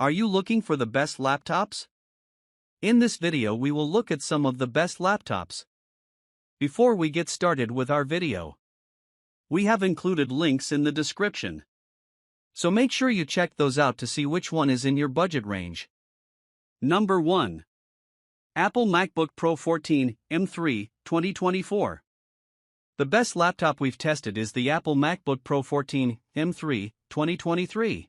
Are you looking for the best laptops? In this video we will look at some of the best laptops. Before we get started with our video, we have included links in the description. So make sure you check those out to see which one is in your budget range. Number 1. Apple MacBook Pro 14 M3 2024. The best laptop we've tested is the Apple MacBook Pro 14 M3 2023.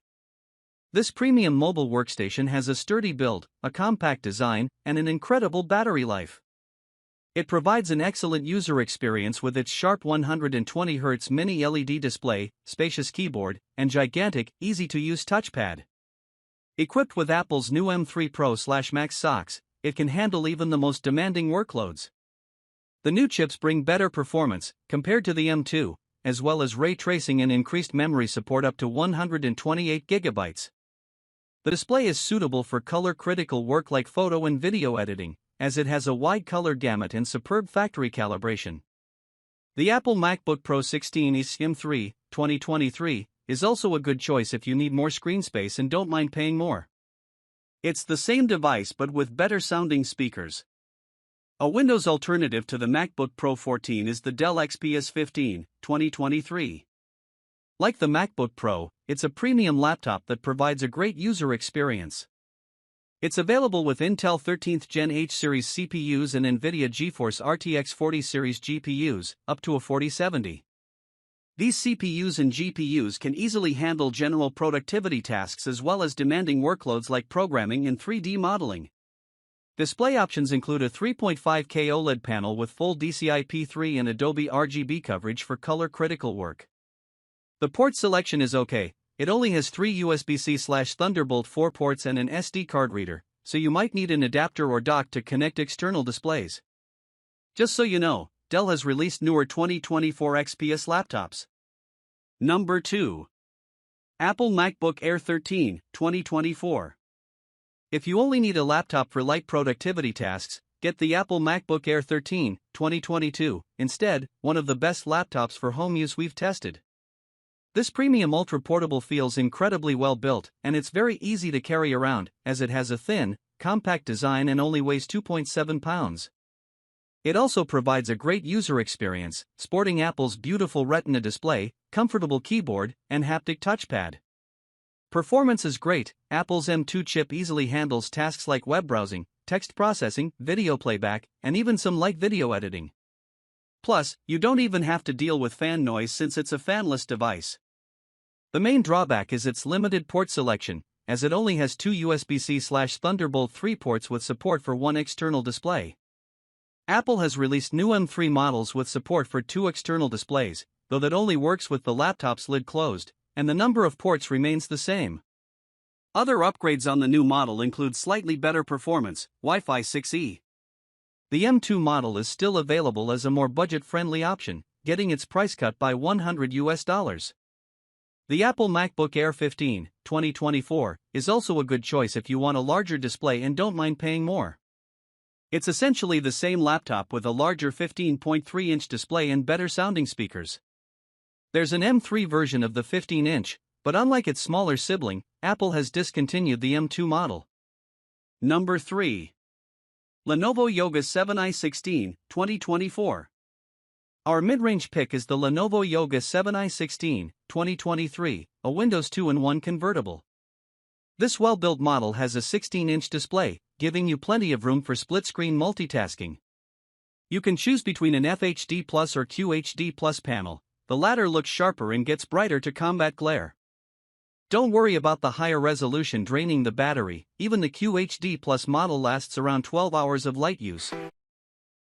This premium mobile workstation has a sturdy build, a compact design, and an incredible battery life. It provides an excellent user experience with its sharp 120Hz mini LED display, spacious keyboard, and gigantic, easy-to-use touchpad. Equipped with Apple's new M3 Pro/Max SoCs, it can handle even the most demanding workloads. The new chips bring better performance, compared to the M2, as well as ray tracing and increased memory support up to 128GB. The display is suitable for color-critical work like photo and video editing, as it has a wide color gamut and superb factory calibration. The Apple MacBook Pro 16 M3 2023 is also a good choice if you need more screen space and don't mind paying more. It's the same device but with better-sounding speakers. A Windows alternative to the MacBook Pro 14 is the Dell XPS 15 2023. Like the MacBook Pro, it's a premium laptop that provides a great user experience. It's available with Intel 13th Gen H series CPUs and NVIDIA GeForce RTX 40 series GPUs, up to a 4070. These CPUs and GPUs can easily handle general productivity tasks as well as demanding workloads like programming and 3D modeling. Display options include a 3.5K OLED panel with full DCI-P3 and Adobe RGB coverage for color-critical work. The port selection is okay. It only has 3 USB-C/Thunderbolt 4 ports and an SD card reader, so you might need an adapter or dock to connect external displays. Just so you know, Dell has released newer 2024 XPS laptops. Number 2. Apple MacBook Air 13 2024. If you only need a laptop for light productivity tasks, get the Apple MacBook Air 13 2022 instead, one of the best laptops for home use we've tested. This premium ultra-portable feels incredibly well built, and it's very easy to carry around, as it has a thin, compact design and only weighs 2.7 pounds. It also provides a great user experience, sporting Apple's beautiful Retina display, comfortable keyboard, and haptic touchpad. Performance is great. Apple's M2 chip easily handles tasks like web browsing, text processing, video playback, and even some light video editing. Plus, you don't even have to deal with fan noise since it's a fanless device. The main drawback is its limited port selection, as it only has 2 USB-C/Thunderbolt 3 ports with support for one external display. Apple has released new M3 models with support for 2 external displays, though that only works with the laptop's lid closed, and the number of ports remains the same. Other upgrades on the new model include slightly better performance, Wi-Fi 6E. The M2 model is still available as a more budget-friendly option, getting its price cut by $100. The Apple MacBook Air 15 2024 is also a good choice if you want a larger display and don't mind paying more. It's essentially the same laptop with a larger 15.3-inch display and better-sounding speakers. There's an M3 version of the 15-inch, but unlike its smaller sibling, Apple has discontinued the M2 model. Number 3. Lenovo Yoga 7i16 2024. Our mid-range pick is the Lenovo Yoga 7i16 2023, a Windows 2-in-1 convertible. This well-built model has a 16-inch display, giving you plenty of room for split-screen multitasking. You can choose between an FHD Plus or QHD Plus panel. The latter looks sharper and gets brighter to combat glare. Don't worry about the higher resolution draining the battery, even the QHD Plus model lasts around 12 hours of light use.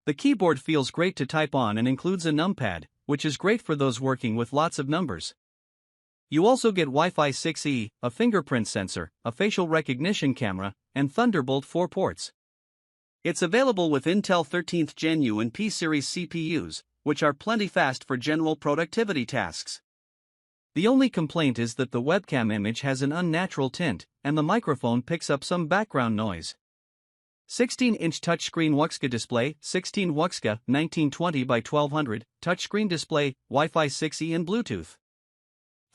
The keyboard feels great to type on and includes a numpad, which is great for those working with lots of numbers. You also get Wi-Fi 6E, a fingerprint sensor, a facial recognition camera, and Thunderbolt 4 ports. It's available with Intel 13th Gen U and P series CPUs, which are plenty fast for general productivity tasks. The only complaint is that the webcam image has an unnatural tint, and the microphone picks up some background noise. 16-inch touchscreen Wuxka display, 16 Wuxka, 1920 by 1200, touchscreen display, Wi-Fi 6E and Bluetooth.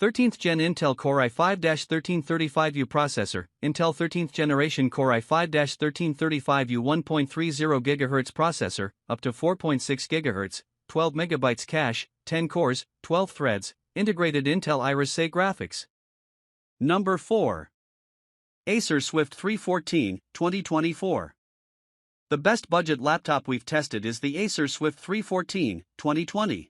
13th Gen Intel Core i5-1335U processor, Intel 13th generation Core i5-1335U 1.30 GHz processor, up to 4.6 GHz, 12 MB cache, 10 cores, 12 threads, integrated Intel Iris Xe graphics. Number 4. Acer Swift 314, 2024. The best budget laptop we've tested is the Acer Swift 314, 2020.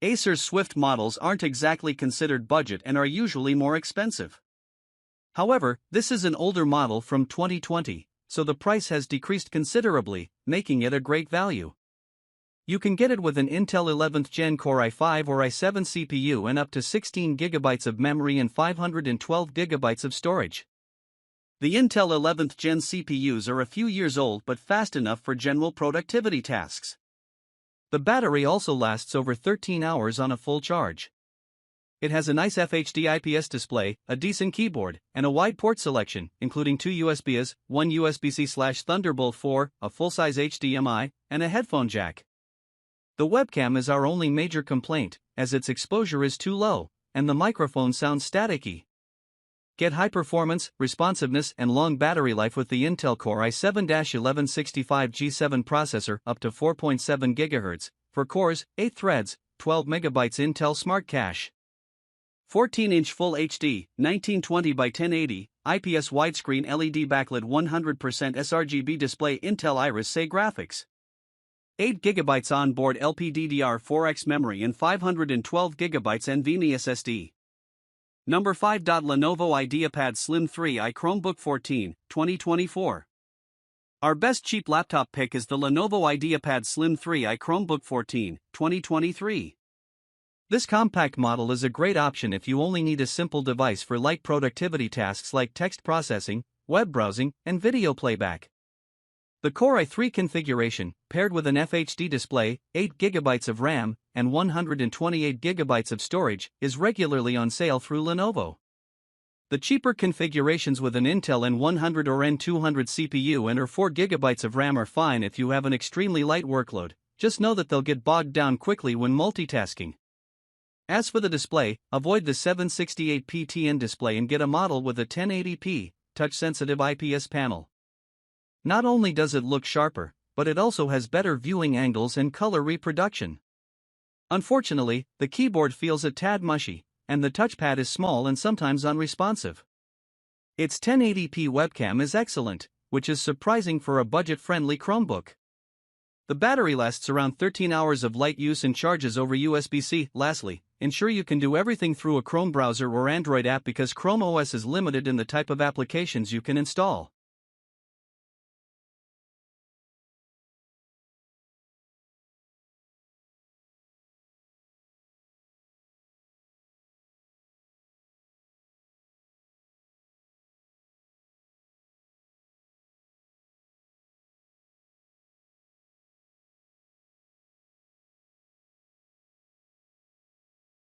Acer's Swift models aren't exactly considered budget and are usually more expensive. However, this is an older model from 2020, so the price has decreased considerably, making it a great value. You can get it with an Intel 11th Gen Core i5 or i7 CPU and up to 16 GB of memory and 512 GB of storage. The Intel 11th Gen CPUs are a few years old but fast enough for general productivity tasks. The battery also lasts over 13 hours on a full charge. It has a nice FHD IPS display, a decent keyboard, and a wide port selection, including 2 USBs, 1 USB-C/Thunderbolt 4, a full-size HDMI, and a headphone jack. The webcam is our only major complaint, as its exposure is too low, and the microphone sounds staticky. Get high performance, responsiveness, and long battery life with the Intel Core i7-1165G7 processor, up to 4.7 GHz, 4 cores, 8 threads, 12 MB Intel Smart Cache. 14-inch Full HD, 1920 by 1080, IPS widescreen LED backlit 100% sRGB display Intel Iris Xe graphics. 8 GB onboard LPDDR4X memory and 512 GB NVMe SSD. Number 5. Lenovo IdeaPad Slim 3i Chromebook 14, 2024. Our best cheap laptop pick is the Lenovo IdeaPad Slim 3i Chromebook 14, 2023. This compact model is a great option if you only need a simple device for light productivity tasks like text processing, web browsing, and video playback. The Core i3 configuration, paired with an FHD display, 8 GB of RAM, and 128 GB of storage, is regularly on sale through Lenovo. The cheaper configurations with an Intel N100 or N200 CPU and or 4 GB of RAM are fine if you have an extremely light workload, just know that they'll get bogged down quickly when multitasking. As for the display, avoid the 768p TN display and get a model with a 1080p, touch-sensitive IPS panel. Not only does it look sharper, but it also has better viewing angles and color reproduction. Unfortunately, the keyboard feels a tad mushy, and the touchpad is small and sometimes unresponsive. Its 1080p webcam is excellent, which is surprising for a budget-friendly Chromebook. The battery lasts around 13 hours of light use and charges over USB-C. Lastly, ensure you can do everything through a Chrome browser or Android app because Chrome OS is limited in the type of applications you can install.